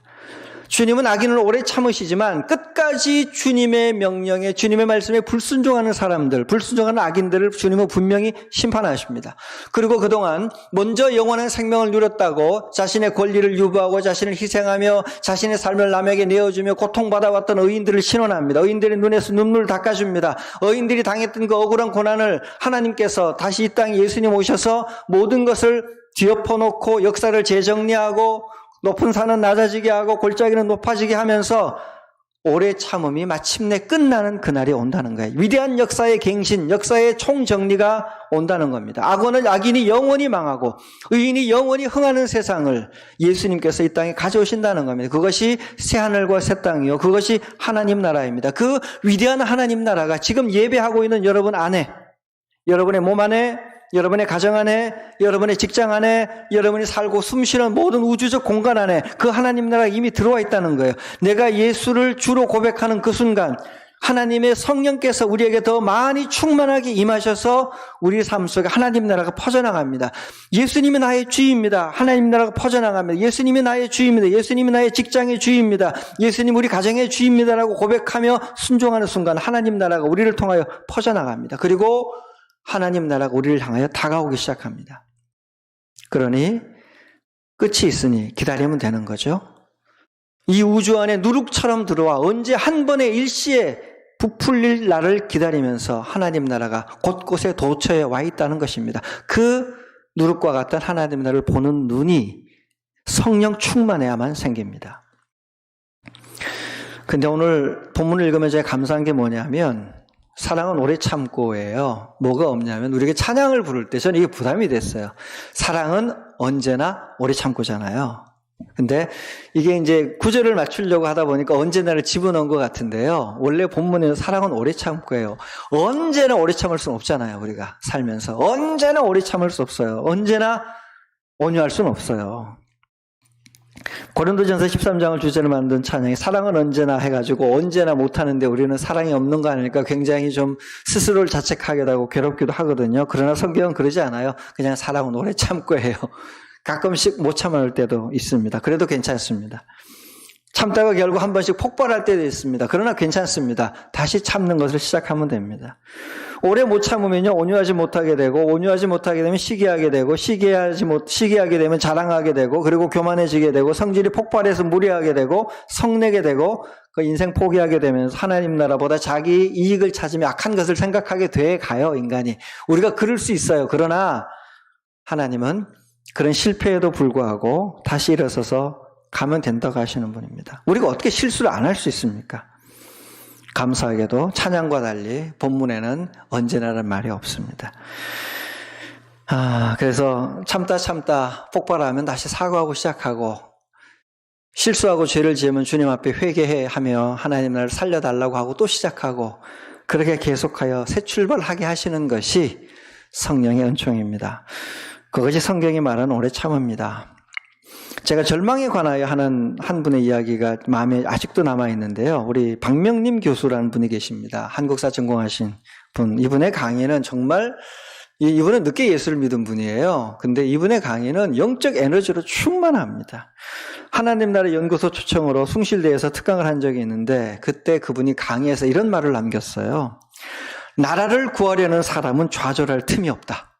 주님은 악인을 오래 참으시지만 끝까지 주님의 명령에 주님의 말씀에 불순종하는 사람들, 불순종하는 악인들을 주님은 분명히 심판하십니다. 그리고 그동안 먼저 영원한 생명을 누렸다고 자신의 권리를 유보하고 자신을 희생하며 자신의 삶을 남에게 내어주며 고통받아왔던 의인들을 신원합니다. 의인들의 눈에서 눈물을 닦아줍니다. 의인들이 당했던 그 억울한 고난을 하나님께서 다시 이 땅에 예수님 오셔서 모든 것을 뒤엎어놓고 역사를 재정리하고 높은 산은 낮아지게 하고 골짜기는 높아지게 하면서 오래 참음이 마침내 끝나는 그날이 온다는 거예요. 위대한 역사의 갱신, 역사의 총정리가 온다는 겁니다. 악인이 영원히 망하고 의인이 영원히 흥하는 세상을 예수님께서 이 땅에 가져오신다는 겁니다. 그것이 새하늘과 새 땅이요, 그것이 하나님 나라입니다. 그 위대한 하나님 나라가 지금 예배하고 있는 여러분 안에, 여러분의 몸 안에, 여러분의 가정 안에, 여러분의 직장 안에, 여러분이 살고 숨쉬는 모든 우주적 공간 안에 그 하나님 나라가 이미 들어와 있다는 거예요. 내가 예수를 주로 고백하는 그 순간 하나님의 성령께서 우리에게 더 많이 충만하게 임하셔서 우리 삶 속에 하나님 나라가 퍼져나갑니다. 예수님이 나의 주입니다. 하나님 나라가 퍼져나갑니다. 예수님이 나의 주입니다. 예수님이 나의 직장의 주입니다. 예수님 우리 가정의 주입니다라고 고백하며 순종하는 순간 하나님 나라가 우리를 통하여 퍼져나갑니다. 그리고 하나님 나라가 우리를 향하여 다가오기 시작합니다. 그러니 끝이 있으니 기다리면 되는 거죠. 이 우주 안에 누룩처럼 들어와 언제 한 번의 일시에 부풀릴 날을 기다리면서 하나님 나라가 곳곳에 도처에 와 있다는 것입니다. 그 누룩과 같은 하나님 나라를 보는 눈이 성령 충만해야만 생깁니다. 근데 오늘 본문을 읽으면 제가 감사한 게 뭐냐면 사랑은 오래 참고예요. 뭐가 없냐면 우리가 찬양을 부를 때 저는 이게 부담이 됐어요. 사랑은 언제나 오래 참고잖아요. 근데 이게 이제 구절을 맞추려고 하다 보니까 언제나를 집어넣은 것 같은데요. 원래 본문에는 사랑은 오래 참고예요. 언제나 오래 참을 수는 없잖아요. 우리가 살면서 언제나 오래 참을 수 없어요. 언제나 온유할 수는 없어요. 고린도전서 13장을 주제로 만든 찬양이 사랑은 언제나 해가지고 언제나 못하는데 우리는 사랑이 없는 거 아닐까 굉장히 좀 스스로를 자책하기도 하고 괴롭기도 하거든요. 그러나 성경은 그러지 않아요. 그냥 사랑은 오래 참고 해요. 가끔씩 못 참을 때도 있습니다. 그래도 괜찮습니다. 참다가 결국 한 번씩 폭발할 때도 있습니다. 그러나 괜찮습니다. 다시 참는 것을 시작하면 됩니다. 오래 못 참으면요, 온유하지 못하게 되고, 온유하지 못하게 되면 시기하게 되고, 시기하게 되면 자랑하게 되고, 그리고 교만해지게 되고, 성질이 폭발해서 무리하게 되고, 성내게 되고, 그 인생 포기하게 되면서 하나님 나라보다 자기 이익을 찾으며 악한 것을 생각하게 돼 가요, 인간이. 우리가 그럴 수 있어요. 그러나 하나님은 그런 실패에도 불구하고 다시 일어서서 가면 된다고 하시는 분입니다. 우리가 어떻게 실수를 안 할 수 있습니까? 감사하게도 찬양과 달리 본문에는 언제나라는 말이 없습니다. 그래서 참다 폭발하면 다시 사과하고 시작하고 실수하고 죄를 지으면 주님 앞에 회개하며 하나님 나를 살려달라고 하고 또 시작하고 그렇게 계속하여 새 출발하게 하시는 것이 성령의 은총입니다. 그것이 성경이 말하는 오래 참음입니다. 제가 절망에 관하여 하는 한 분의 이야기가 마음에 아직도 남아있는데요. 우리 박명림 교수라는 분이 계십니다. 한국사 전공하신 분. 이분의 강의는 정말, 이분은 늦게 예수를 믿은 분이에요. 근데 이분의 강의는 영적 에너지로 충만합니다. 하나님 나라 연구소 초청으로 숭실대에서 특강을 한 적이 있는데 그때 그분이 강의에서 이런 말을 남겼어요. 나라를 구하려는 사람은 좌절할 틈이 없다.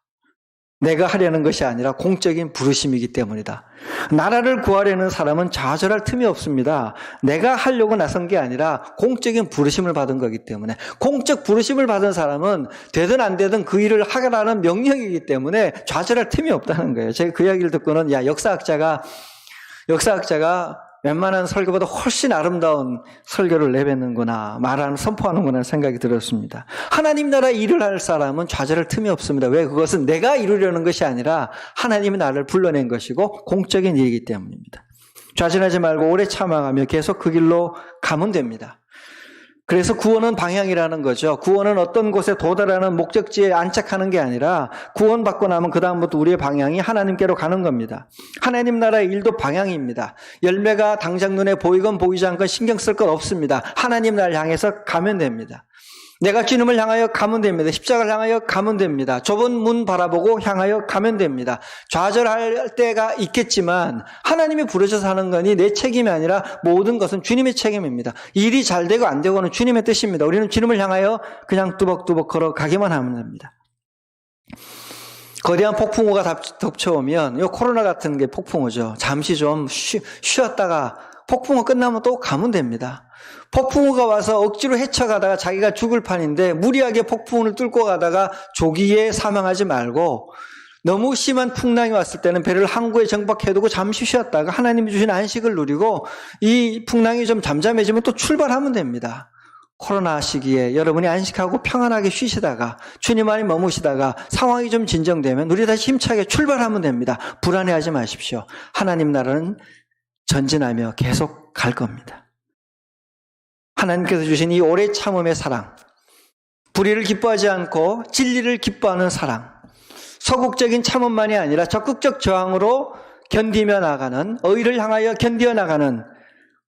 내가 하려는 것이 아니라 공적인 부르심이기 때문이다. 나라를 구하려는 사람은 좌절할 틈이 없습니다. 내가 하려고 나선 게 아니라 공적인 부르심을 받은 거기 때문에 공적 부르심을 받은 사람은 되든 안 되든 그 일을 하라는 명령이기 때문에 좌절할 틈이 없다는 거예요. 제가 그 이야기를 듣고는 역사학자가 웬만한 설교보다 훨씬 아름다운 설교를 내뱉는구나, 선포하는구나 생각이 들었습니다. 하나님 나라 일을 할 사람은 좌절할 틈이 없습니다. 왜? 그것은 내가 이루려는 것이 아니라 하나님이 나를 불러낸 것이고 공적인 일이기 때문입니다. 좌절하지 말고 오래 참아가며 계속 그 길로 가면 됩니다. 그래서 구원은 방향이라는 거죠. 구원은 어떤 곳에 도달하는 목적지에 안착하는 게 아니라 구원받고 나면 그 다음부터 우리의 방향이 하나님께로 가는 겁니다. 하나님 나라의 일도 방향입니다. 열매가 당장 눈에 보이건 보이지 않건 신경 쓸 건 없습니다. 하나님 나라를 향해서 가면 됩니다. 내가 주님을 향하여 가면 됩니다. 십자가를 향하여 가면 됩니다. 좁은 문 바라보고 향하여 가면 됩니다. 좌절할 때가 있겠지만 하나님이 부르셔서 하는 거니 내 책임이 아니라 모든 것은 주님의 책임입니다. 일이 잘 되고 안 되고는 주님의 뜻입니다. 우리는 주님을 향하여 그냥 뚜벅뚜벅 걸어가기만 하면 됩니다. 거대한 폭풍우가 덮쳐오면 이 코로나 같은 게 폭풍우죠. 잠시 좀 쉬었다가 폭풍우 끝나면 또 가면 됩니다. 폭풍우가 와서 억지로 헤쳐가다가 자기가 죽을 판인데 무리하게 폭풍우를 뚫고 가다가 조기에 사망하지 말고 너무 심한 풍랑이 왔을 때는 배를 항구에 정박해두고 잠시 쉬었다가 하나님이 주신 안식을 누리고 이 풍랑이 좀 잠잠해지면 또 출발하면 됩니다. 코로나 시기에 여러분이 안식하고 평안하게 쉬시다가 주님 안에 머무시다가 상황이 좀 진정되면 우리 다시 힘차게 출발하면 됩니다. 불안해하지 마십시오. 하나님 나라는 전진하며 계속 갈 겁니다. 하나님께서 주신 이 오래 참음의 사랑, 불의를 기뻐하지 않고 진리를 기뻐하는 사랑, 소극적인 참음만이 아니라 적극적 저항으로 견디며 나가는, 의를 향하여 견디어 나가는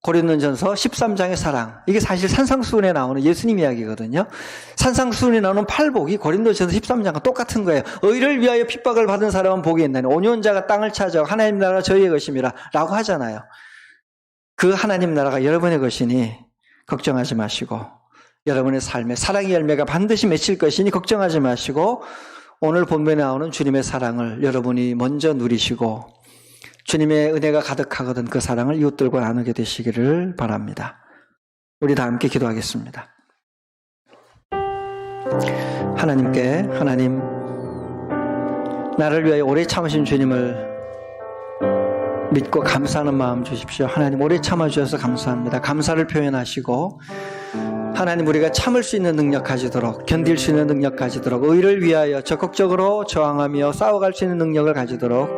고린도전서 13장의 사랑. 이게 사실 산상수훈에 나오는 예수님 이야기거든요. 산상수훈에 나오는 팔복이 고린도전서 13장과 똑같은 거예요. 의를 위하여 핍박을 받은 사람은 복이 있나니 온유한 자가 땅을 차지하고 하나님 나라가 저희의 것임이라 라고 하잖아요. 그 하나님 나라가 여러분의 것이니 걱정하지 마시고 여러분의 삶에 사랑의 열매가 반드시 맺힐 것이니 걱정하지 마시고 오늘 본문에 나오는 주님의 사랑을 여러분이 먼저 누리시고 주님의 은혜가 가득하거든 그 사랑을 이웃들과 나누게 되시기를 바랍니다. 우리 다 함께 기도하겠습니다. 하나님 나를 위하여 오래 참으신 주님을 믿고 감사하는 마음 주십시오. 하나님 오래 참아주셔서 감사합니다. 감사를 표현하시고 하나님 우리가 참을 수 있는 능력 가지도록, 견딜 수 있는 능력 가지도록, 의를 위하여 적극적으로 저항하며 싸워갈 수 있는 능력을 가지도록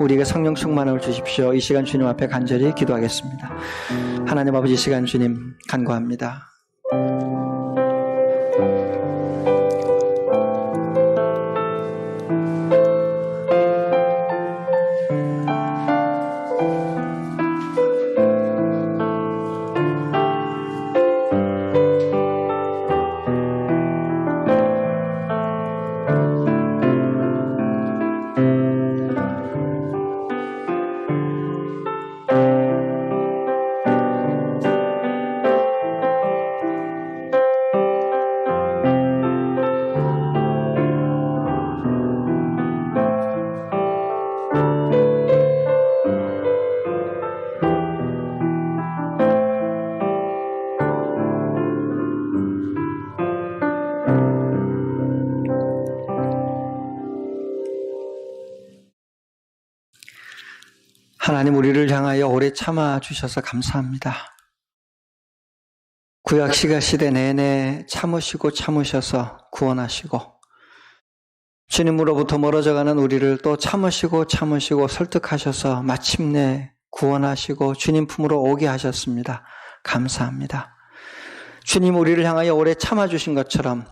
우리에게 성령 충만함을 주십시오. 이 시간 주님 앞에 간절히 기도하겠습니다. 하나님 아버지, 이 시간 주님 간구합니다. 하나님 우리를 향하여 오래 참아 주셔서 감사합니다. 구약 시대 내내 참으셔서 구원하시고 주님으로부터 멀어져가는 우리를 또 참으시고 설득하셔서 마침내 구원하시고 주님 품으로 오게 하셨습니다. 감사합니다. 주님 우리를 향하여 오래 참아주신 것처럼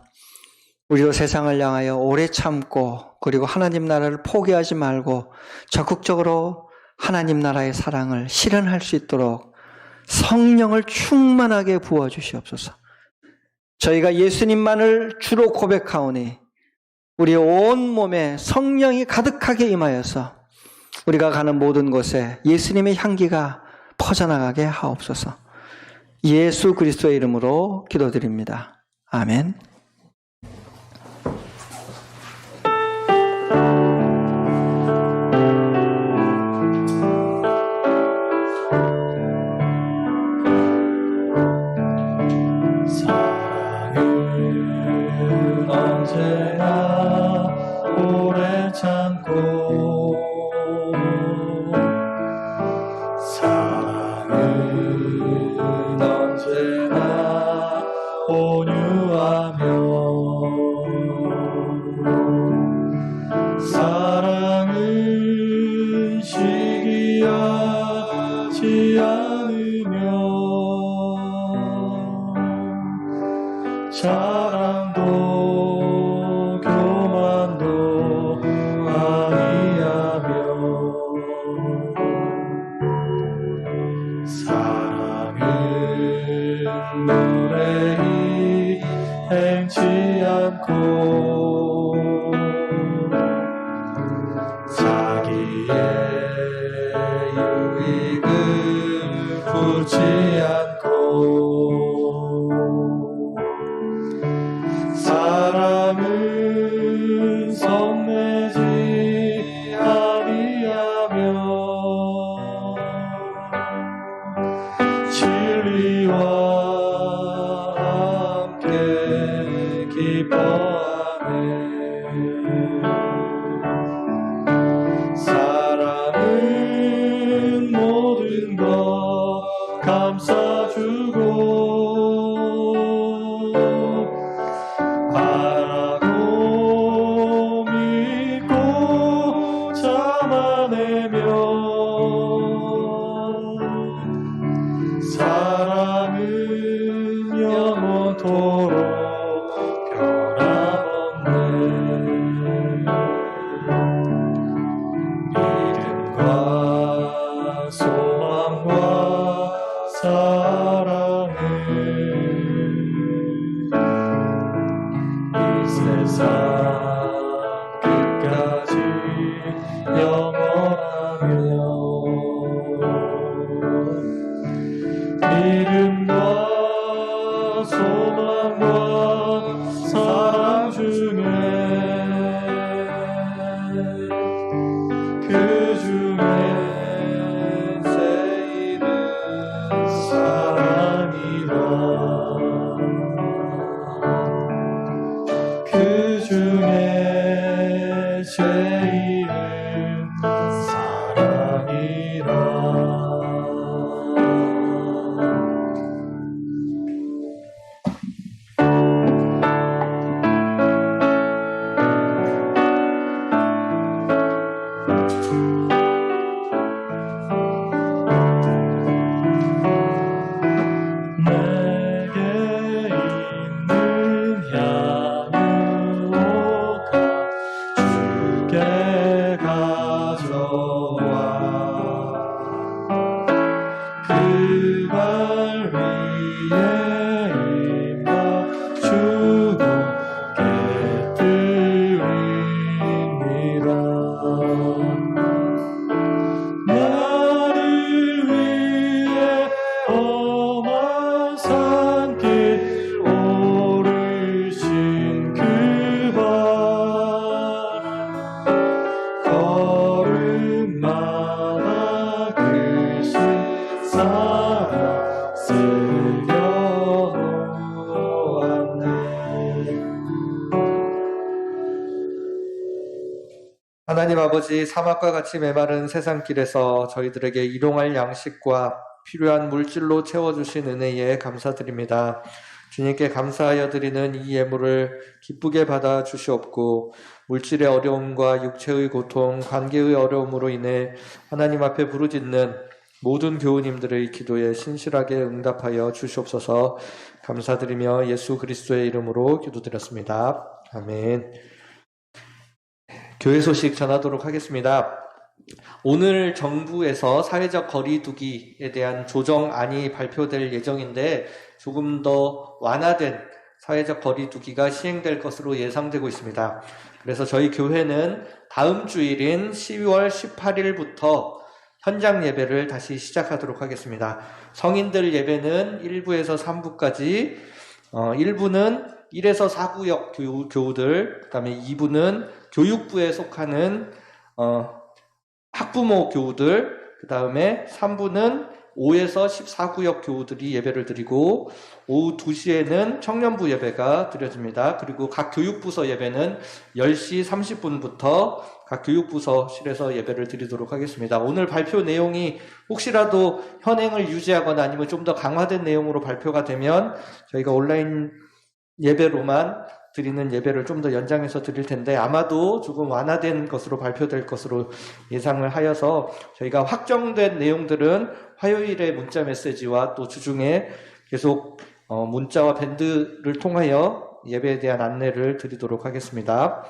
우리도 세상을 향하여 오래 참고 그리고 하나님 나라를 포기하지 말고 적극적으로 하나님 나라의 사랑을 실현할 수 있도록 성령을 충만하게 부어주시옵소서. 저희가 예수님만을 주로 고백하오니 우리의 온 몸에 성령이 가득하게 임하여서 우리가 가는 모든 곳에 예수님의 향기가 퍼져나가게 하옵소서. 예수 그리스도의 이름으로 기도드립니다. 아멘. 사랑은 언제나 오래 참고 사랑은 언제나 온유하며 사랑은 시기하지 않으며 자랑도 교만도 아니하며 사랑은 무례히 행치 않고 자기의 유익을 묻지 않고 사랑은 성내지 아니하며 진리와 함께 기뻐하네 사랑은 모든 것 감싸주고 바라고 믿고 참아내며 사랑은 영원토록 변함없네 믿음과 소망과 사랑은 이 세상 끝까지 영원하며 믿음과 소망과 사랑 중에 그 중에 제일은 사랑이다 그 중에 하나님 아버지, 사막과 같이 메마른 세상길에서 저희들에게 일용할 양식과 필요한 물질로 채워주신 은혜에 감사드립니다. 주님께 감사하여 드리는 이 예물을 기쁘게 받아 주시옵고, 물질의 어려움과 육체의 고통, 관계의 어려움으로 인해 하나님 앞에 부르짖는 모든 교우님들의 기도에 신실하게 응답하여 주시옵소서. 감사드리며 예수 그리스도의 이름으로 기도드렸습니다. 아멘. 교회 소식 전하도록 하겠습니다. 오늘 정부에서 사회적 거리두기에 대한 조정안이 발표될 예정인데 조금 더 완화된 사회적 거리두기가 시행될 것으로 예상되고 있습니다. 그래서 저희 교회는 다음 주일인 12월 18일부터 현장 예배를 다시 시작하도록 하겠습니다. 성인들 예배는 1부에서 3부까지, 1부는 1에서 4구역 교우들, 그 다음에 2부는 교육부에 속하는 학부모 교우들, 그 다음에 3부는 5에서 14구역 교우들이 예배를 드리고, 오후 2시에는 청년부 예배가 드려집니다. 그리고 각 교육부서 예배는 10시 30분부터 각 교육부서실에서 예배를 드리도록 하겠습니다. 오늘 발표 내용이 혹시라도 현행을 유지하거나 아니면 좀 더 강화된 내용으로 발표가 되면 저희가 온라인 예배로만 드리는 예배를 좀 더 연장해서 드릴 텐데, 아마도 조금 완화된 것으로 발표될 것으로 예상을 하여서 저희가 확정된 내용들은 화요일에 문자 메시지와 또 주중에 계속 문자와 밴드를 통하여 예배에 대한 안내를 드리도록 하겠습니다.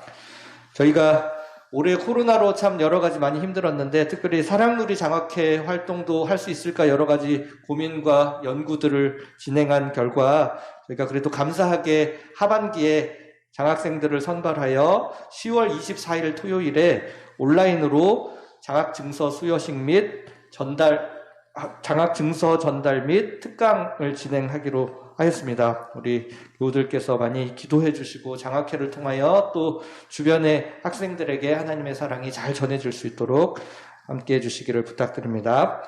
저희가 올해 코로나로 참 여러 가지 많이 힘들었는데, 특별히 사랑누리 장학회 활동도 할 수 있을까 여러 가지 고민과 연구들을 진행한 결과 저희가 그래도 감사하게 하반기에 장학생들을 선발하여 10월 24일 토요일에 온라인으로 장학증서 수여식 및 장학증서 전달 및 특강을 진행하기로 하였습니다. 우리 교우들께서 많이 기도해 주시고 장학회를 통하여 또 주변의 학생들에게 하나님의 사랑이 잘 전해질 수 있도록 함께 해주시기를 부탁드립니다.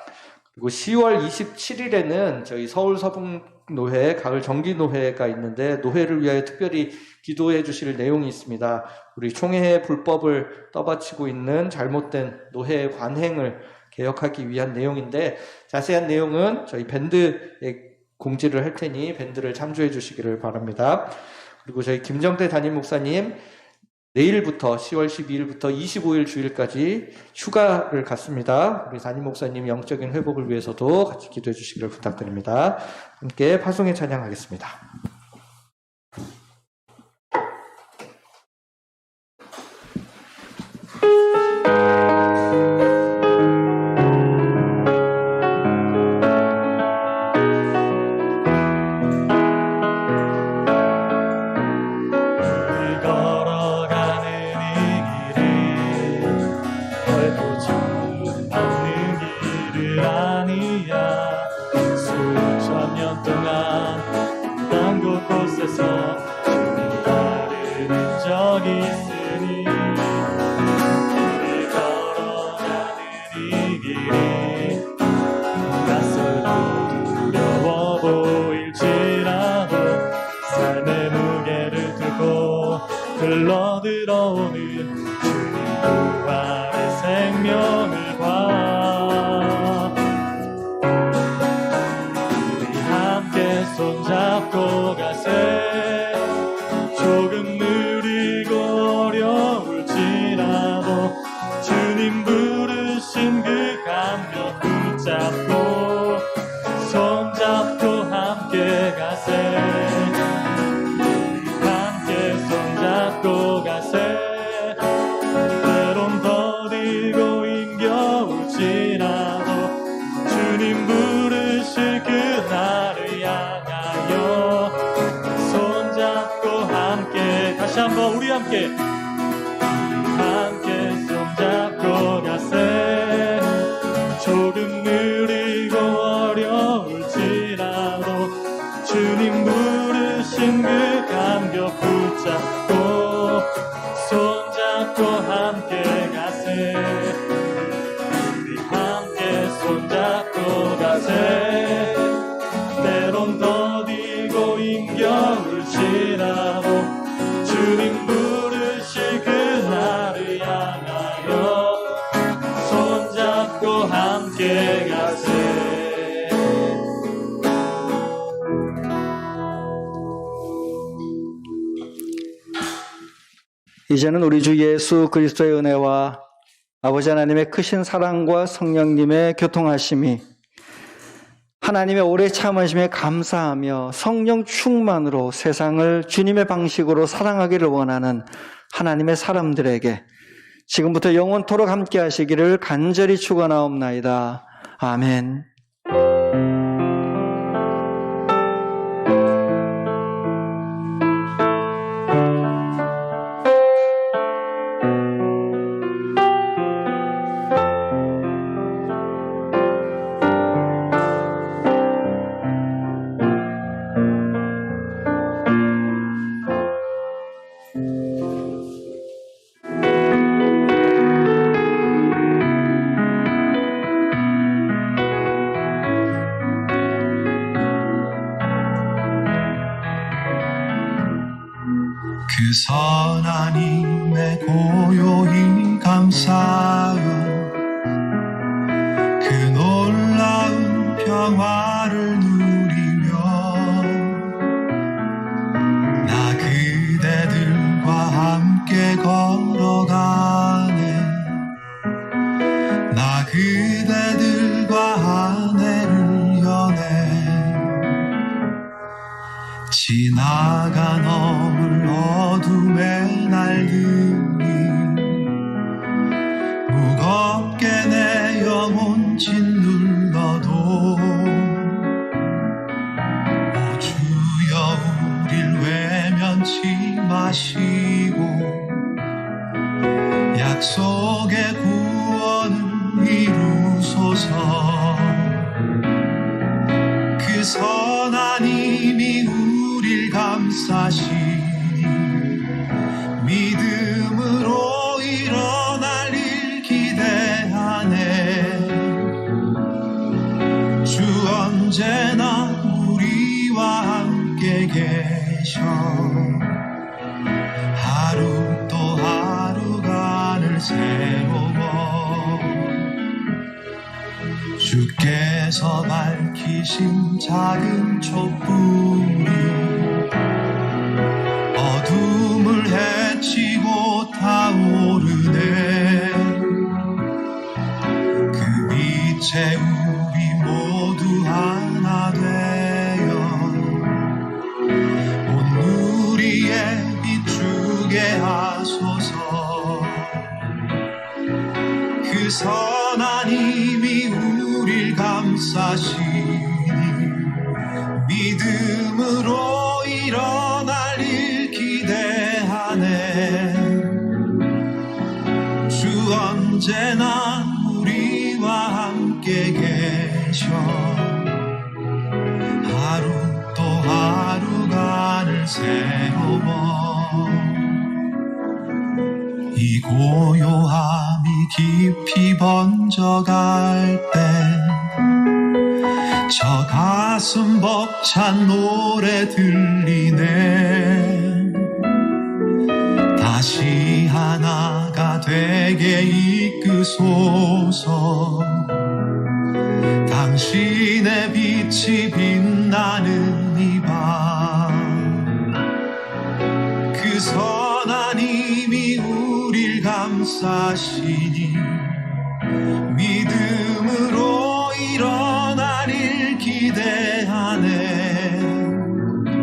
그리고 10월 27일에는 저희 서울 서북노회 가을 정기노회가 있는데, 노회를 위하여 특별히 기도해 주실 내용이 있습니다. 우리 총회 불법을 떠받치고 있는 잘못된 노회 관행을 개혁하기 위한 내용인데, 자세한 내용은 저희 밴드에 공지를 할 테니 밴드를 참조해 주시기를 바랍니다. 그리고 저희 김정태 담임 목사님 내일부터 10월 12일부터 25일 주일까지 휴가를 갔습니다. 우리 담임 목사님 영적인 회복을 위해서도 같이 기도해 주시기를 부탁드립니다. 함께 파송에 찬양하겠습니다. 흘러들어오는 주님 부활의 생명을 봐. 우리 함께 손잡고 가세. 조금 느리고 어려울지라도 주님 부르신 그 감격 붙잡고 손잡고 함께 가세. 손잡고 가세. 때론 더디고 힘겨울지라도 주님 부르실 그날을 향하여 손잡고 함께, 다시 한번 우리 함께 손잡고 가세. 조금 느리고 어려울지라도 주님 부르신 그 감격 붙잡고 손잡고 함께 가세. 우리 함께 손잡고 가세. 때론 더디고 힘겨울지라도 주님 부르실 그날을 향하여 이제는 우리 주 예수 그리스도의 은혜와 아버지 하나님의 크신 사랑과 성령님의 교통하심이 하나님의 오래 참으심에 감사하며 성령 충만으로 세상을 주님의 방식으로 사랑하기를 원하는 하나님의 사람들에게 지금부터 영원토록 함께 하시기를 간절히 축원하옵나이다. 아멘. 그 선하님의 고요히 감사하여 그 놀라운 평화를 누리며 나 그대들과 함께 걸어가네. 나 그대들과 아내를 여네. 지나간 어물 어둠의 날들이 무겁게 내 영혼 짓눌러도 오 주여 우릴 외면치 마시고 약속의 구원을 이루소서. 그 선하님이 우릴 감싸시니 믿음으로 일어날 일 기대하네. 주 언제나 우리와 함께 계셔. 하루 또 하루간을 세워 주께서 밝히신 작은 촛불이 어둠을 헤치고 타오르네. 그 빛에 우리 모두 하나 되어 온 누리에 비추게 하소서. 그 선하님이 우릴 감싸시니 믿음으로 일어날 일 기대하네. 주 언제나 우리와 함께 계셔. 하루 또 하루간을 세워 이 고요함이 깊이 번져갈 때 저 가슴 벅찬 노래 들리네. 다시 하나가 되게 이끄소서. 당신의 빛이 빛나는 이 밤 그 선하님이 우릴 감싸시니 믿음으로 일어날 일 기대하네.